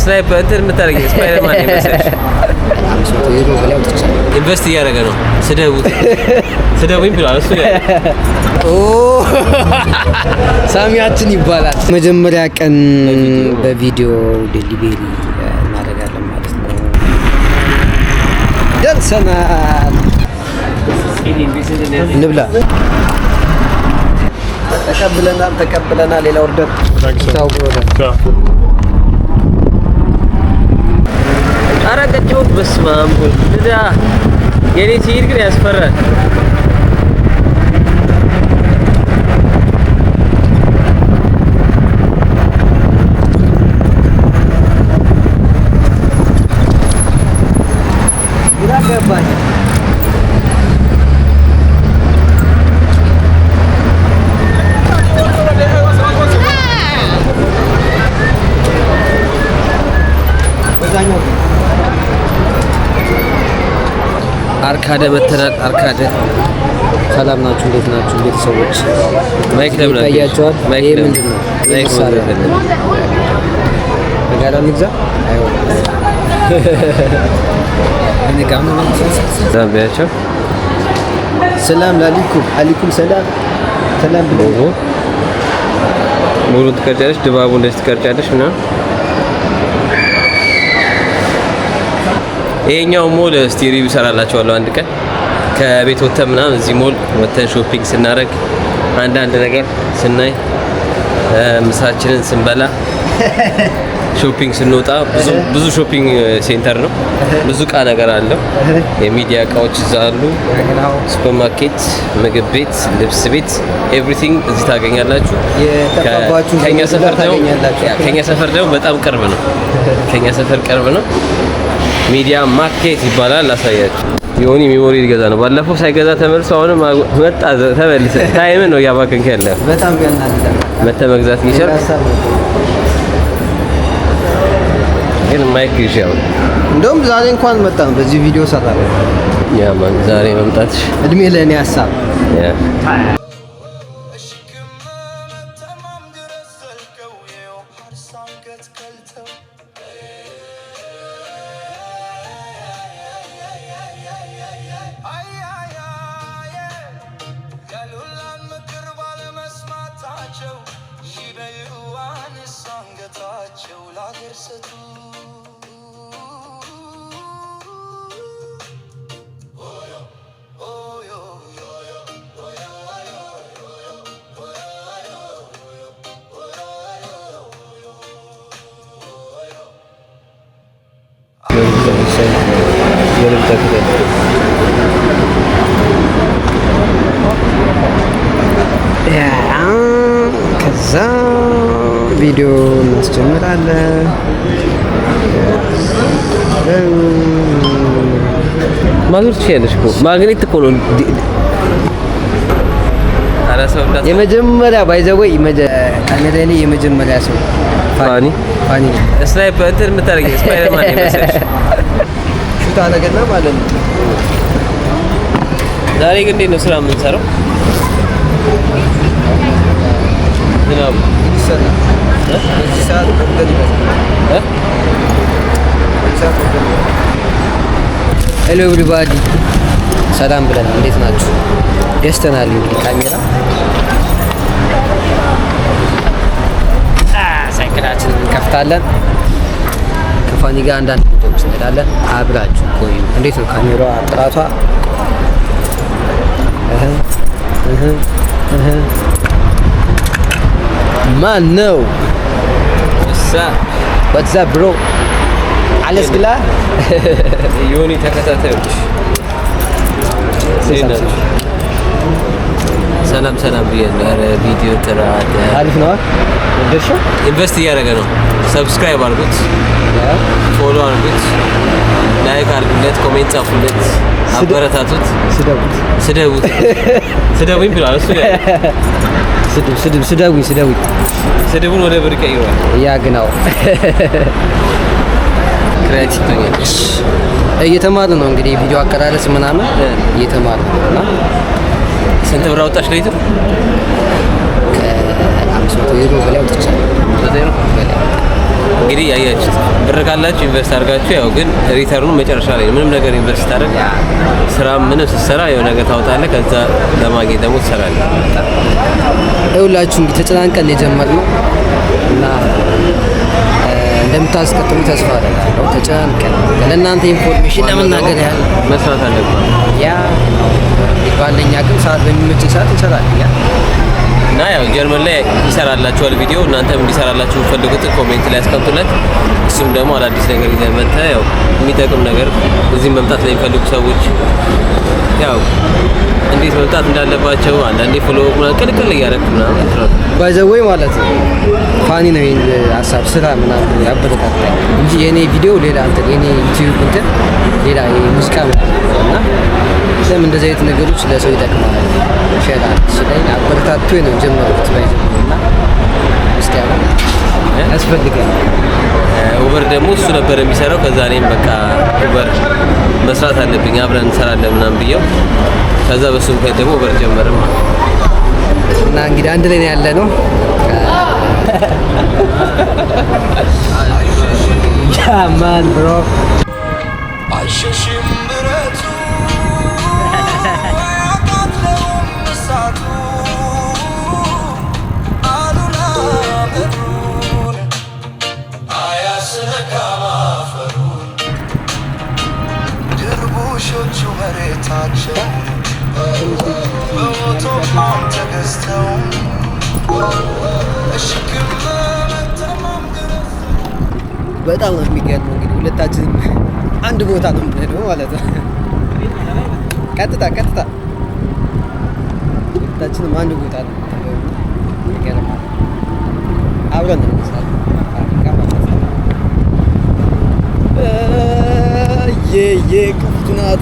ስናይፐር እንትን የምታደርጊ ስፓይደርማን ይመስልሽ? ኢንቨስት እያደረገ ነው። ስደቡኝ ብሏል እሱ። ሳሚያችን ይባላል። መጀመሪያ ቀን በቪዲዮ ዴሊቨሪ እናደርጋለን ማለት ነው። ደርሰናል። እንብላ። ተቀብለናል። ሌላ ኦርደር አረጋቸው። በስመ አብ ወልድ። የኔ ሲሄድ ግን ያስፈራል። አርካደ መተናል። አርካደ ሰላም ናችሁ? እንዴት ናችሁ ቤተሰቦች? ማይክ ለምን ታያችኋል? ይሄ ምንድን ነው? ማይክ በጋራ እንግዛ። ዛምቢያቸው ሰላም አለይኩም ሰላም ብሎ ሙሉ ትቀርጫለሽ። ድባቡ እንደዚህ ትቀርጫለሽ ምናምን። ይሄኛው ሞል እስቲ ሪቪው ሰራላችኋለሁ አንድ ቀን ከቤት ወተን ምናምን እዚህ ሞል ወተን ሾፒንግ ስናደርግ አንዳንድ ነገር ስናይ ምሳችንን ስንበላ ሾፒንግ ስንወጣ ብዙ ሾፒንግ ሴንተር ነው። ብዙ እቃ ነገር አለው። የሚዲያ እቃዎች እዛ አሉ። ሱፐርማርኬት፣ ምግብ ቤት፣ ልብስ ቤት ኤቭሪቲንግ እዚህ ታገኛላችሁ። ከኛ ሰፈር ደግሞ በጣም ቅርብ ነው። ከኛ ሰፈር ቅርብ ነው። ሚዲያ ማርኬት ይባላል። ላሳያችሁ። የሆነ ሜሞሪ ሊገዛ ነው። ባለፈው ሳይገዛ ተመልሶ አሁንም መጣ። ተመልሰ ታይም ነው ያባከንከ ያለ በጣም ያናድዳል። መተ መግዛት ይችላል ግን ማይክ ይሻው። እንደውም ዛሬ እንኳን መጣ ነው በዚህ ቪዲዮ ሰራለ። ያ ማን ዛሬ መምጣትሽ እድሜ ለኔ ሐሳብ ያ ከዛ ቪዲዮ እናስጀምራለን። ማዞር ትችያለሽ እኮ ማግኔት እኮ ነው። የመጀመሪያ ባይዘወይ ካሜራዬ የመጀመሪያ ሰው ፋኒ ስናይፐር እንትን የምታደርጊ ስፓይደርማን ይመስልሽ? ሹት አደረገና ማለት ነው። ዛሬ ግን እንዴት ነው ስራ የምንሰራው? ዝናቡ ይሰራል። እዚህ ሰዓት ወገድ ይመስላል። ሄሎ ኤቭሪባዲ ሰላም ብለን እንዴት ናችሁ? ገዝተናል እንግዲህ ካሜራ ሳይክላችንን እንከፍታለን። ከፋኒ ጋር አንዳንድ ቪዲዮዎች እንሄዳለን። አብራችሁ ቆዩ። እንዴት ነው ካሜራዋ ጥራቷ? ማን ነው? ወትስ አፕ ብሮ? አለስ ግላ ዮኒ ተከታታዮች ሰላም ብያለሁ። ቪዲዮ ጥራት አሪፍ ነው። ወደሽ ኢንቨስት እያደረገ ነው። ሰብስክራይብ አድርጉት፣ ፎሎ አድርጉት፣ ላይክ አድርጉለት፣ ኮሜንት ጻፉለት፣ አበረታቱት። ስደቡኝ ብሏል እሱ። ስድቡን ወደ ብር ቀይሯል። ያ ግናው ክሬቲቭ ነኝ። እየተማረ ነው እንግዲህ ቪዲዮ አቀራረጽ ምናምን እየተማረ ነውና ስንት ብር አወጣሽ ለይቱ? ከ500 ዩሮ በላይ አውጥቻለሁ። እንግዲህ ያያችሁት ብር ካላችሁ ኢንቨስት አድርጋችሁ ያው ግን ሪተርኑ መጨረሻ ላይ ምንም ነገር ኢንቨስት አድርግ ስራ ምንም ስትሰራ የሆነ ነገር ታውጣለህ። ከዛ ለማግኘት ደግሞ ትሰራለህ። ይኸውላችሁ እንግዲህ ተጨናንቀን የጀመርነው እና እንደምታስቀጥሉ ተስፋ አደርጋለሁ። ተጨናንቀን ለእናንተ ኢንፎርሜሽን ለመናገር ያህል መስራት አለብን። ያ ባለኛ ግን ሰዓት በሚመችን ሰዓት እንሰራለን። ያ እና ያው ጀርመን ላይ ይሰራላችኋል ቪዲዮ። እናንተም እንዲሰራላችሁ የምትፈልጉትን ኮሜንት ላይ ያስቀምጡለት። እሱም ደግሞ አዳዲስ ነገር ይዘን መጥተህ ያው የሚጠቅም ነገር እዚህ መምጣት ላይ የሚፈልጉ ሰዎች ያው እንዴት መምጣት እንዳለባቸው አንዳንዴ ፎሎ ቅልቅል እያደረግን ምናምን ባይዘወይ ማለት ነው። ፋኒ ነው ይሄን ሀሳብ ስራ ምናምን ያበረታታኝ እንጂ የኔ ቪዲዮ ሌላ እንትን የኔ ዩቲዩብ እንትን ሌላ የሙዚቃ እና ለምን እንደዚህ አይነት ነገሮች ለሰው ይጠቅማል ሸራ ስለኝ አበረታቱ ነው ጀመሩት ባይዘወይና እስኪ አሁን ያስፈልጋል። ኡበር ደግሞ እሱ ነበር የሚሰራው። ከዛ እኔም በቃ ኡበር መስራት አለብኝ አብረን እንሰራለን ምናምን ብየው ከዛ በሱ ምክንያት ደግሞ ኡበር ጀመረ እና እንግዲህ አንድ ላይ ነው ያለ ነው። ያ ማን ብሮ አይሸሽም ብረቱ ያቃተውም እሳቱ አሉላ በሩን አያስነካም አፈሩን ድርቡሾቹ መሬታቸው በሞቶማም ተገዝተው እሽክም በመተማም ድረስ በጣም ነው የሚገርመው። እንግዲህ ሁለታችንም አንድ ቦታ ነው የምንሄደው ማለት ነው። ቀጥታ ሁለታችንም አንድ ቦታ ነው የሚገርመው። አብረን ነው የምንሰራው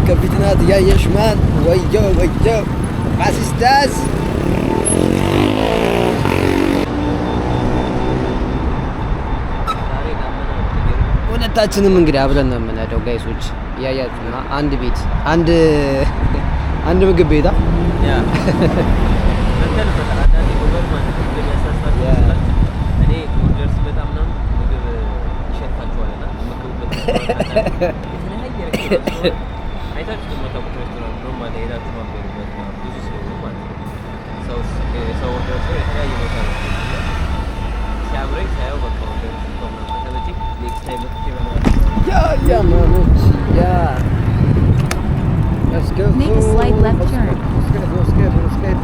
ከፊት ናት ያየሽ ማን ወየው አሲስታስ ሁለታችንም እንግዲህ አብረን ነው የምንሄደው ጋይሶች እያያችሁ ነው። አንድ ቤት አንድ ምግብ ቤታ Make a slight left turn. Let's get.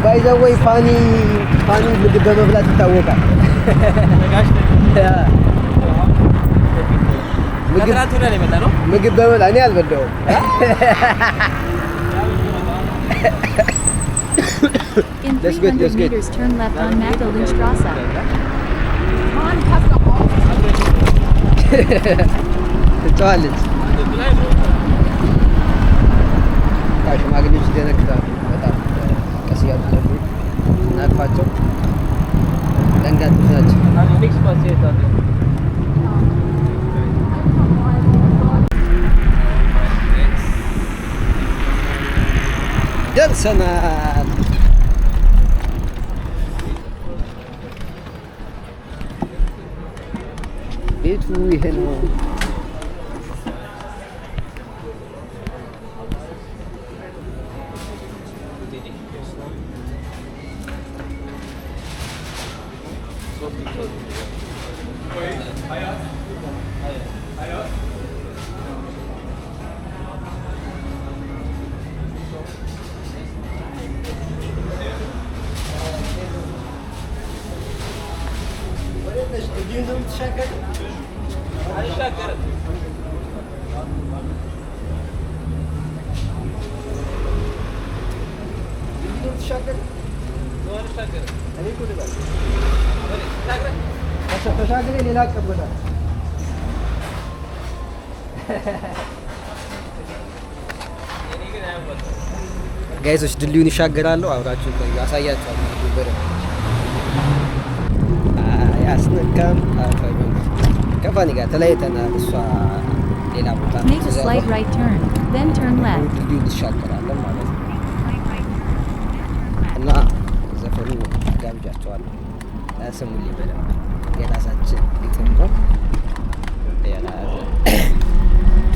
By the way, Fanny ምግብ በመብላት ይታወቃል። ምግብ በመብላት እኔ አልበላሁም። In 300 meters, turn left on Magdalenstrasse. ትጫዋለች። ሽማግሌዎች ይደነግጣሉ በጣም ቀስ እያሉ እናልፋቸው። ደንጋጦች ናቸው። ደርሰናል። ቤቱ ይሄ ነው። ተሻግሬ ሌላ ቀበላል። ጋይሶች ድልድዩን ይሻገራሉ። አብራችሁ ቆዩ፣ አሳያችኋለሁ። ያስነካም ከፋኒ ጋር ተለያይተናል። እሷ ሌላ ቦታ Make a slight right turn, then turn left. ድልድዩን ይሻገራለን ማለት ነው እና ዘፈኑ ጋብዣቸዋለሁ። ስሙልኝ በደምብ የራሳችን ግጥም ነው።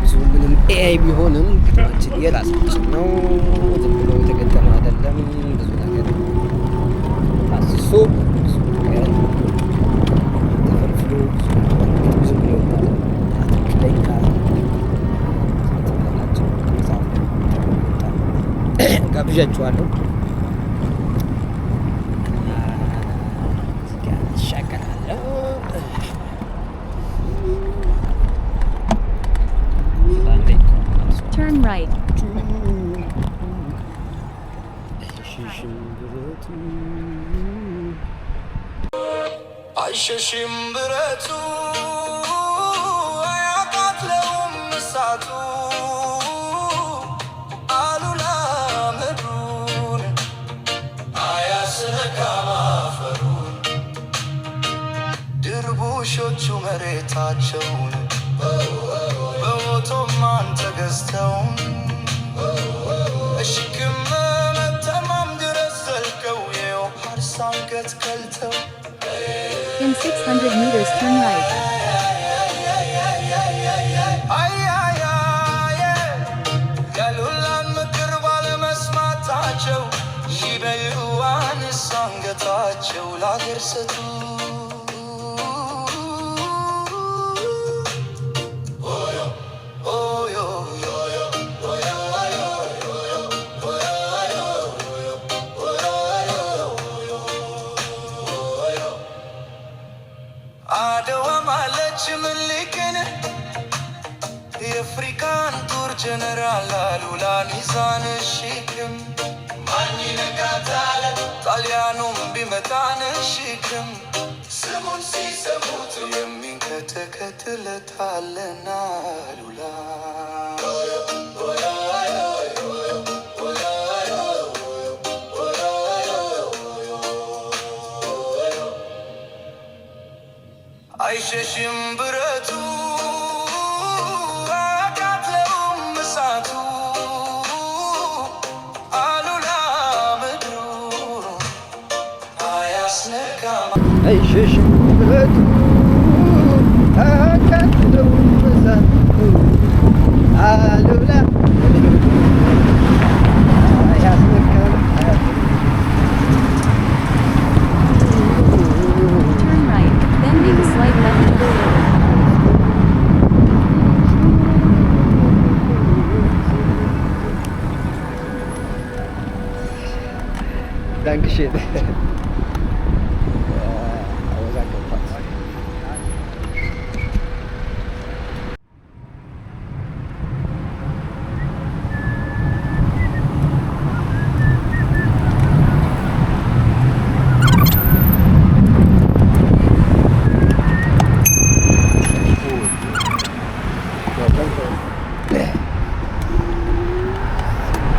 ብዙ ምንም ኤአይ ቢሆንም ግጥማችን የራሳችን ነው። ዝም ብሎ የተገጠመ አይደለም። ብዙ ነገር አስሶ ብዙ ነገር ተፈልፍሎ ብዙ ብሎ ትክክለኛ ትክክለኛቸው ጋብዣቸዋለሁ። Turn right. አይሸሽም ብረቱ አያቃጥለውም እሳቱ አሉላ ምድሩን አያስነካም አፈሩን ድርቡሾቹ መሬታቸውን በሞቶማን ተገዝተውን እሽክም መተማም ድረስ ዘልቀው የውሃር ሳንገት ከልተው In 600 meters, turn right. ያሉላን ምክር ባለመስማታቸው ይበሉዋን ሳንገታቸው ላገር ሰቱ አድዋ ማለች ምኒልክን የአፍሪካን ጦር ጀነራል አሉላን ይዛን ሽክም ማን ይነካታል ጣሊያኑም ቢመጣን ሽክም ስሙን ሲሰሙት የሚንከተከትለታለና አሉላ አይሸሽም ብረቱ አያቃጥለውም እሳቱ አሉላ ምድሩን አያስነካም አይሸሽም ብረቱ አያቃጥለውም እሳቱ አሉላ አያስነካም Turn right, then make a slight left turn. Dankeschön. I was at the park.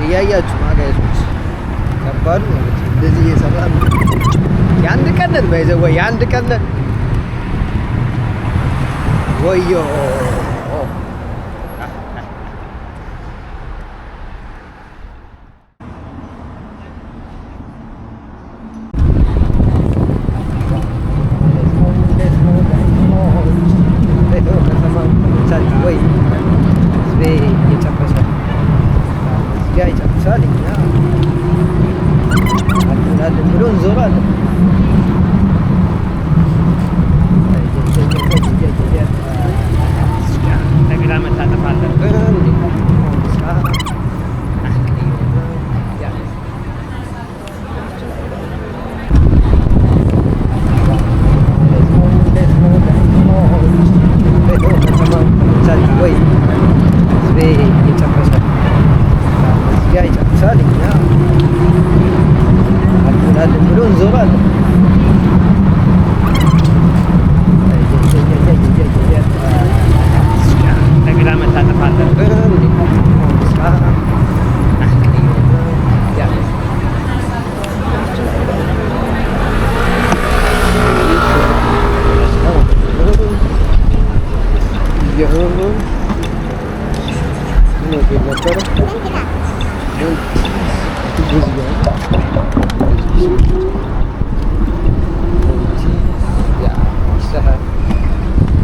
እያያችሁ ማጋየቶች ከባድ ነው። እንደዚህ እየሰራ ነው። የአንድ ቀን ነን ባይዘው ወይ የአንድ ቀን ነን ወዮ ብሎ እንዞራለን። ተግዳ መታጠፍ አለብን። ይጨርሳል። እኛ ብሎ እንዞራለን።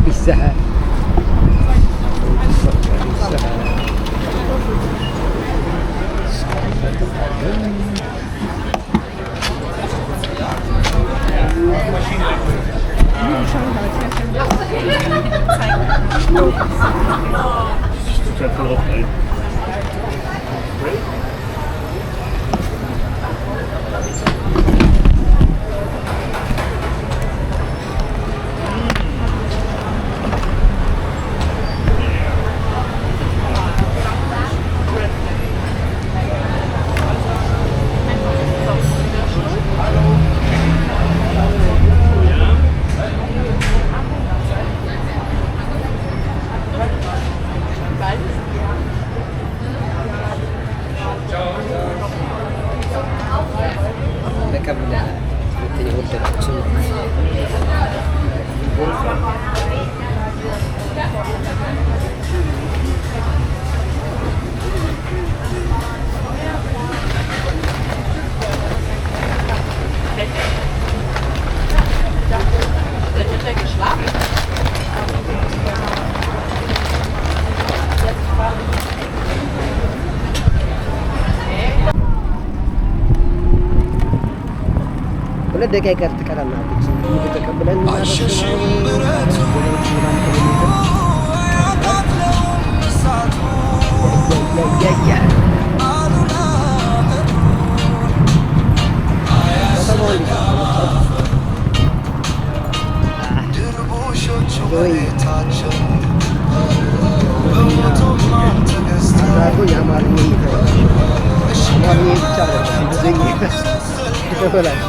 السحر ደቂቃ ትቀራናለች ተቀብለን አይሸሽም ብረቱ አያቃጥለውም እሳቱ አሉላ ድርቡሾቹ መሬታቸው በሞቶማም ተገዝተው የአማርኛ ብቻ ተበላሽ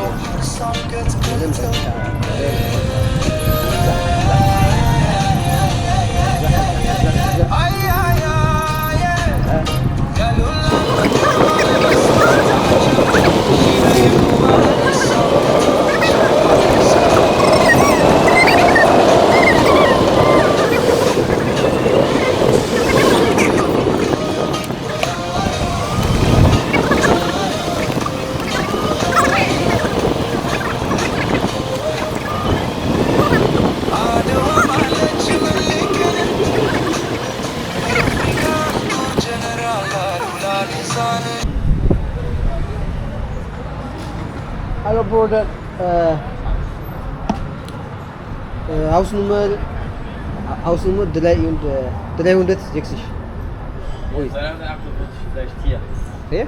Hallo Bruder, Hausnummer 360. Ui. 348, vielleicht hier. Hier?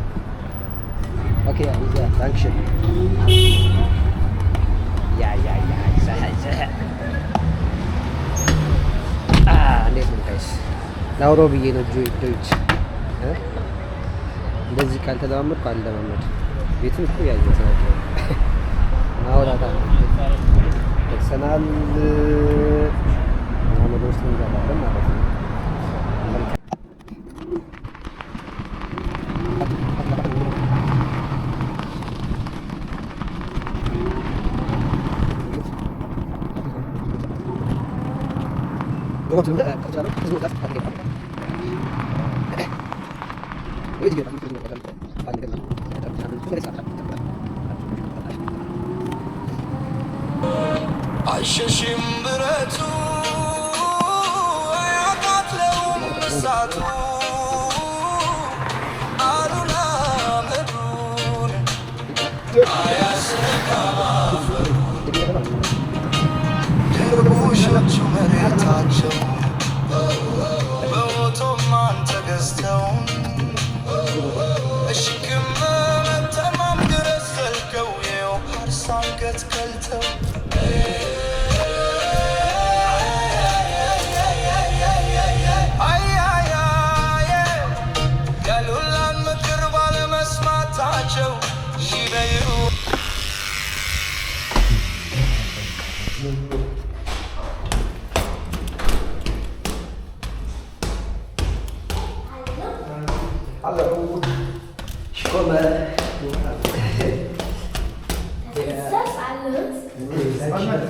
Okay, ja, danke schön. Ja, sicher. እንዴት ነው ጋይስ? ላውሮ ብዬ ነው ጆይች እንደዚህ ካልተለማመድኩ አልለማመድ ቤቱን እኮ ያየሁት ነው። አውራታ ደርሰናል። ወደ ውስጥ እንገባለን ማለት ነው። አይሸሽም ብረቱ አያቃጥለውም እሳቱ አሉላ ምድሩን አያስነካም ድርቡሾቹ መሬታቸው በኦቶማን ተገዝተው እሽክም መተማም ድረስ ዘልቀው የውሃርስ አንገት ከልተው ያሉላን ምክር ባለመስማታቸው ይበዩ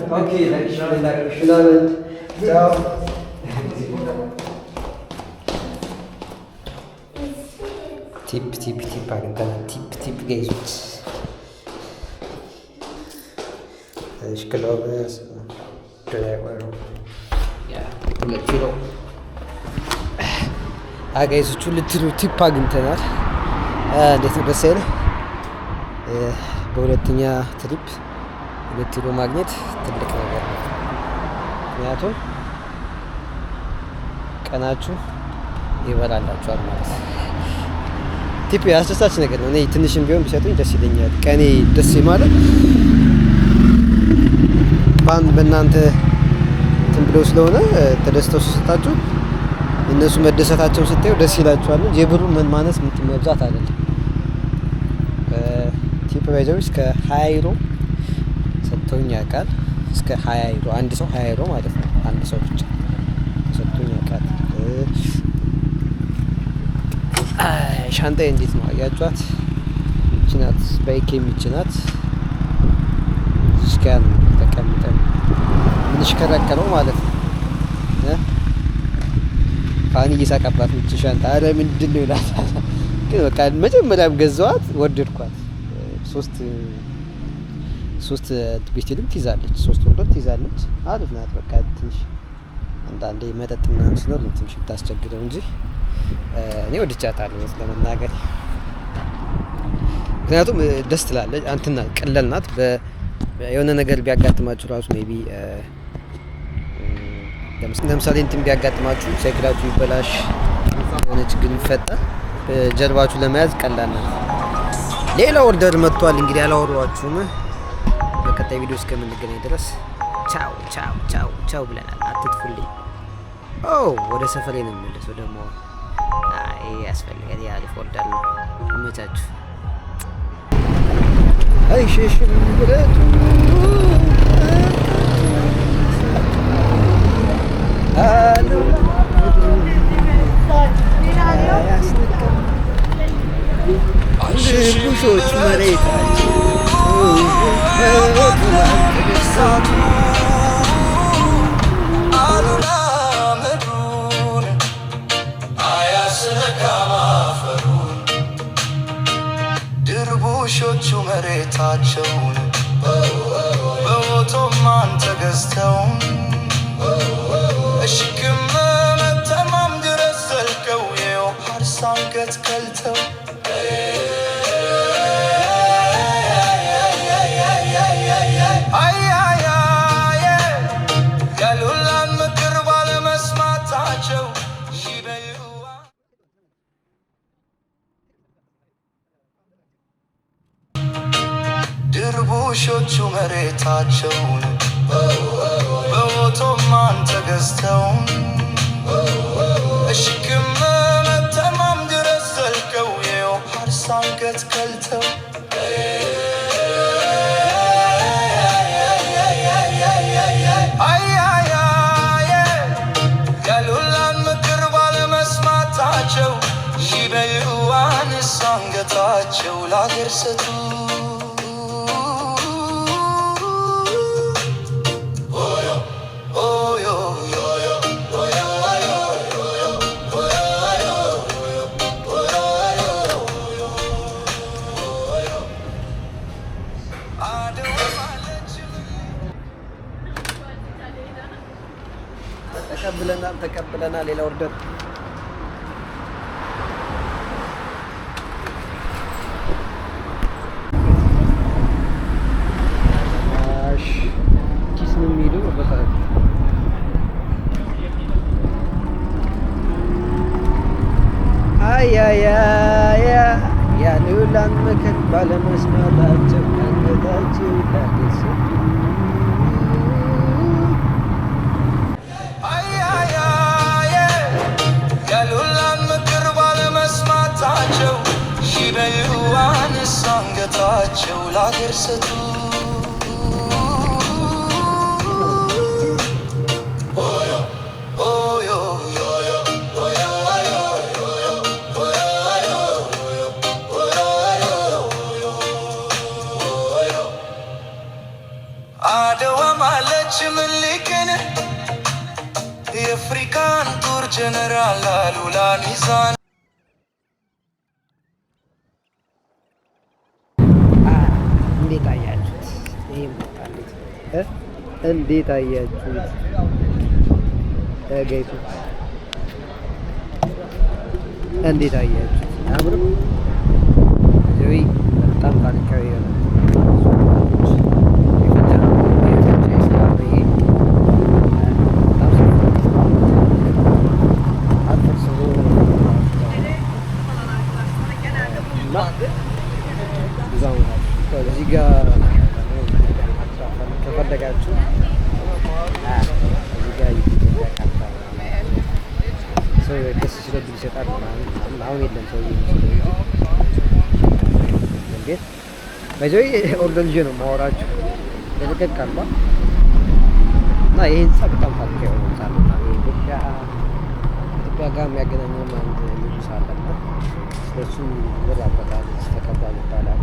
Okay, Dankeschön. Ciao. ቲፕ አግኝተናል። ቲፕ ገይዞች ሽክሎበስ ድራይቨሩ 2 ኪሎ አጋይዞቹ 2 ኪሎ ቲፕ አግኝተናል። እንዴት ነው ደስ አይልም? በሁለተኛ ትሪፕ 2 ኪሎ ማግኘት ትልቅ ነገር ነው። ምክንያቱም ቀናችሁ ይበላላችኋል ማለት ነው። ቲፕ አስደሳች ነገር ነው። እኔ ትንሽም ቢሆን ቢሰጡኝ ደስ ይለኛል። ቀኔ ደስ ማለት በእናንተ እንትን ብለው ስለሆነ ተደስተው ሲሰጣችሁ እነሱ መደሰታቸውን ስታዩ ደስ ይላችኋል። የብሩ ምን ማነስ መብዛት አይደለም። ቲፕ ባይዘው እስከ 20 ዩሮ ሰጥቶኝ ያውቃል። እስከ 20 ዩሮ አንድ ሰው 20 ዩሮ ማለት ነው። አንድ ሰው ብቻ ሰጥቶኝ ያውቃል። ሻንጣዬ እንዴት ነው አያችኋት? ችናት ባይክ የሚችናት እስካን ተቀምጠን ምንሽከረከረው ማለት ነው። ፋኒ እየሳቀባት ምች ሻንጣ አረ ምንድን ነው ይላታል። ግን በቃ መጀመሪያም ገዛዋት ወደድኳት። ሶስት ቤቴልም ትይዛለች፣ 3 ወንዶች ትይዛለች። አሪፍ ናት። በቃ ትንሽ አንዳንዴ መጠጥ ምናምን ሲኖር ትንሽ ታስቸግረው እንጂ እኔ ወድቻታለሁ ለመናገር። ምክንያቱም ደስ ትላለች። አንተና ቀለል ናት። የሆነ ነገር ቢያጋጥማችሁ ራሱ ሜቢ ለምሳሌ እንትን ቢያጋጥማችሁ ሳይክላችሁ ይበላሽ የሆነ ችግር ቢፈጠር ጀርባችሁ ለመያዝ ቀላል ናት። ሌላ ኦርደር መጥቷል። እንግዲህ አላወራኋችሁም። በቀጣይ ቪዲዮ እስከምንገናኝ ድረስ ቻው ቻው ቻው ቻው ብለናል። አትጥፉልኝ። ወደ ሰፈሬ ነው የምመለሰው ደግሞ ያስፈልጋል። የአሪፍ ኦርደር ነው። ይመቻችሁ። አይሸሽም ብረቱ ቡሾች መሬታቸው አሉላ ምድሩን አያስነካም አፈሩን ድርቡሾቹ መሬታቸውን በሞቶማን ተገዝተውን እሽክም መተማም ድረስ ዘልቀው የውሃር ሳንገት ከልተው ያሉላን ምክር ባለመስማታቸው ድርቡሾቹ መሬታቸውን በሞቶማን ተገዝተውን እሽክም መተማም ድረስ ዘልቀው የውሃር ሳንገት ከልተው ያሉላን ምክር ባለመስማታቸው ይበሉዋን ሳንገታቸው ላገር ሰቱ ተቀብለናል። ሌላ ኦርደር ኪስ ነው የሚሄደው። ያሉላን ምክር ባለመስማታቸው አንገታቸው ላገሰ ያሉላን ምክር ባለመስማታቸው ይበሉዋን ሳንገታቸው ላገር ሰቱ አድዋ ማለች ምኒልክን የአፍሪካን ጦር ጀነራል አሉላ ሚዛን ይሄም እንዴት አያችሁት? ጋይቱ እንዴት አያችሁት? አያምርም? ወይ በጣም ታሪካዊ የሆነ እዚህ ጋር ከፈለጋችሁ እዚህ ጋር ሰው ደስ ሲለብኝ ይሰጣል። አሁን የለም ሰው እንዴት በዚህ ኦርደር ይዤ ነው የማወራችሁ። ለለቀቅ አልባ እና ይሄ ህንፃ በጣም ታሪካዊ የሆነ ህንፃ ነው። ኢትዮጵያ ጋር የሚያገናኘው አንድ ንጉስ አለና ስለሱ ይወራበታል። ተቀባል ይባላል።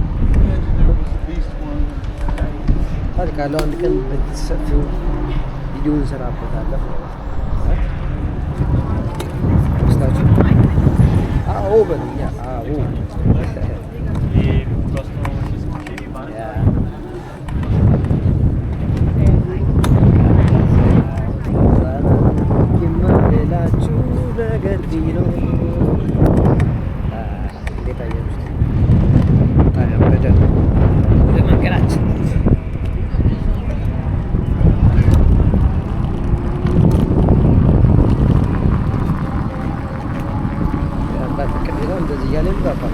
ታሪክ አለው። አንድ ቀን በሰፊው ቪዲዮ እንሰራበታለን። ስታችሁ አዎ በልኛ አዎ ሌላችሁ ነገር ቢኖር እንዴት አያችሁት? ወደ መንገዳችን እንደዚህ እያለ ይባባል።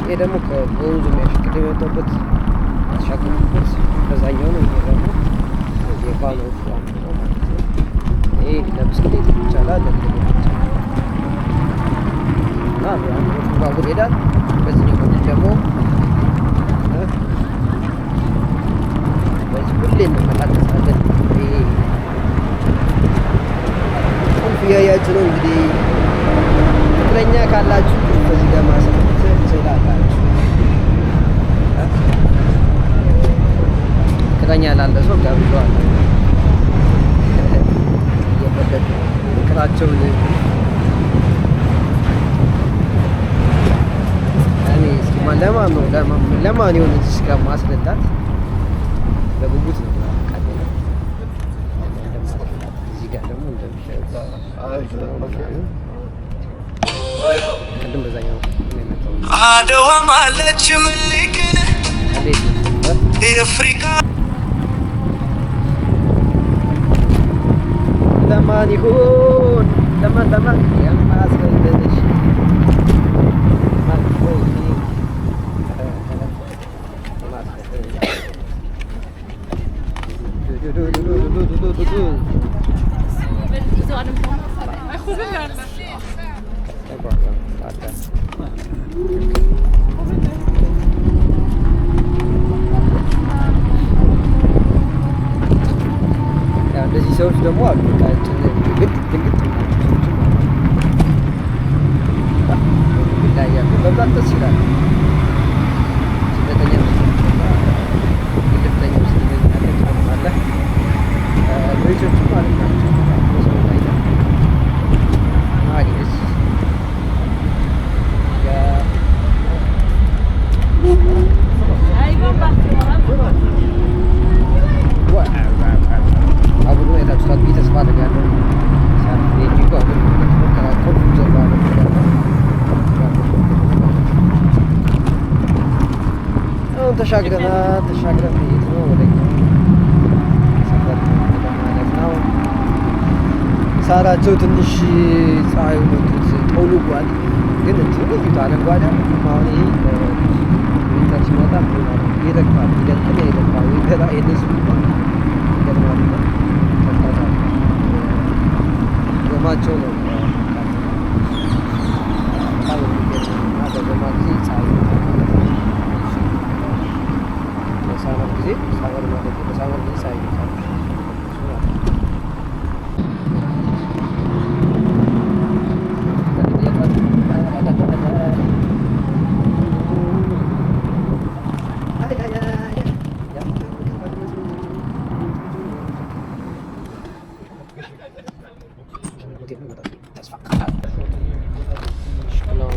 ይሄ ደግሞ ከወንዙ የሚያሽቅድ የመጣበት ተሻገሩበት በዛኛው ነው። ይሄ ደግሞ የባኖች ነው ማለት ነው። ይሄ ለብስክሌት ይቻላል፣ ለእግረኛ ይቻላል እና ባቡር ሄዳል። በዚህኛው በኩል ደግሞ በዚህ ሁሌ እንመላለሳለን። ይሄ ቁልፍ እያያችሁ ነው እንግዲህ ፍቅረኛ ካላችሁ በዚህ ጋር ማሰብ ትችላላችሁ። ፍቅረኛ ላለ ሰው ጋብዣዋል። እየፈለጉ ፍቅራቸውን እኔ እስኪ ለማን ነው ለማን የሆነ እዚህ ጋር ማስረዳት በጉጉት ነው። እዚህ ጋር ደግሞ እንደምታዩት ቅድም በዛኛው አድዋ ማለች ምልክን የአፍሪካ ለማን ይሁን ለማን የማስፈልግሽ እንደዚህ ሰዎች ደግሞ አሉ። ይለያያሉ። በብዛት ደስ ይላል። ስደተኛ አለ ሬጆቹም አለ ተስፋ አደርጋለሁ። ተሻግረን ሄድ ነው ወደኛ ሰፈር ማለት ነው። ሳራቸው ትንሽ ፀሐዩ መቱት ጠውልጓል፣ ግን እንትኑ ልዩት አረንጓዴ። አሁን ይሄ ዊንተር ሲመጣ ይደርቃል፣ ይደርቃል ገና የነሱ ይገርማል። ገማቸው ነው በገማ ጊዜ ፀሐይ በሳመር ጊዜ ሳመር ማለት ነው። በሳመር ጊዜ ፀሐይ ነው በጣም ተስፋ ሽክላው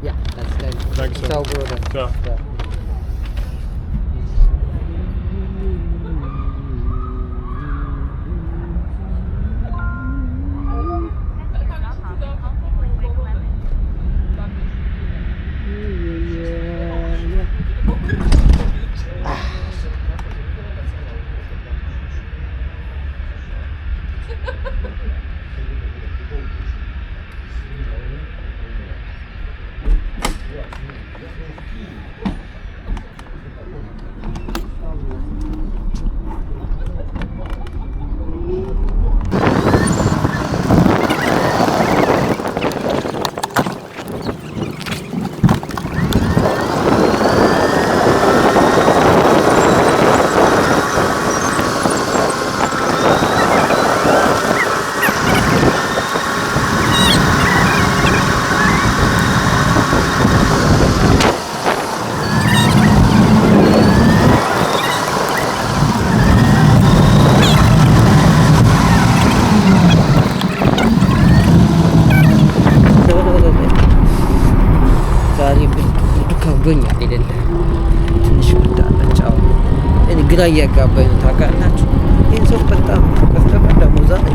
Yeah, that's nice. Thanks, sir. Ciao, brother. Ciao. Ciao. ከብዶኛል አይደለ ትንሽ ወዳለች አሁን እኔ ግራ እያጋባኝ ነው ታውቃላችሁ። ይህን ሰው በጣም ከፍተፈ ደግሞ ዛሬ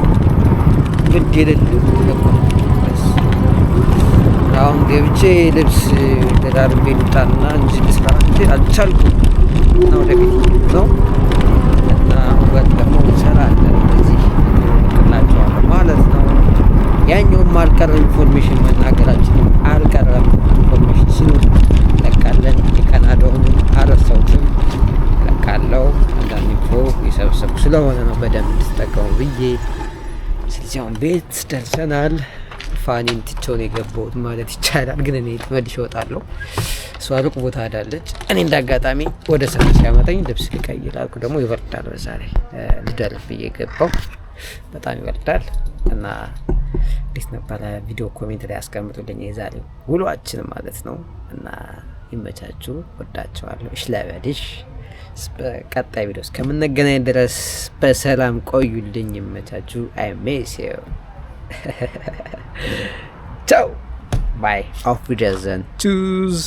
ግድ የሌለ አሁን ገብቼ ልብስ ደራርቤ ልውጣና እንጂ ልስራ እንጂ አልቻልኩም። ነው ወደፊት ነው እና ወጥ ደግሞ እንሰራለን እዚህ ቅላቸዋለሁ ማለት ነው። ያኛውም አልቀረ ኢንፎርሜሽን መናገራችንም አልቀረም። ኢንፎርሜሽን ሲኖር ለቃለን የካናዳውን አረሳውትም ለቃለው አንዳንድ ኢንፎ የሰበሰብኩ ስለሆነ ነው በደንብ እንድትጠቀሙ ብዬ። ስለዚህ አሁን ቤት ደርሰናል። ፋኒን ትቼው ነው የገባሁት ማለት ይቻላል። ግን እኔ ተመልሼ እወጣለሁ። እሷ ሩቅ ቦታ ሄዳለች። እኔ እንዳጋጣሚ ወደ ስራ ሲያመጣኝ ልብስ ልቀይር አልኩ። ደግሞ ይበርዳል። በዛ ላይ ልደርብ ብዬ ገባሁ። በጣም ይበርዳል እና እንዴት ነበረ? ቪዲዮ ኮሜንት ላይ አስቀምጡልኝ። የዛሬው ውሏችን ማለት ነው እና ይመቻችሁ። ወዳችኋለሁ። እሽ ለበልሽ በቀጣይ ቪዲዮ እስከምንገናኝ ድረስ በሰላም ቆዩልኝ። ይመቻችሁ። አይ ሚስ ዩ ቻው ባይ። አፍ ዊደርዘን ቹዝ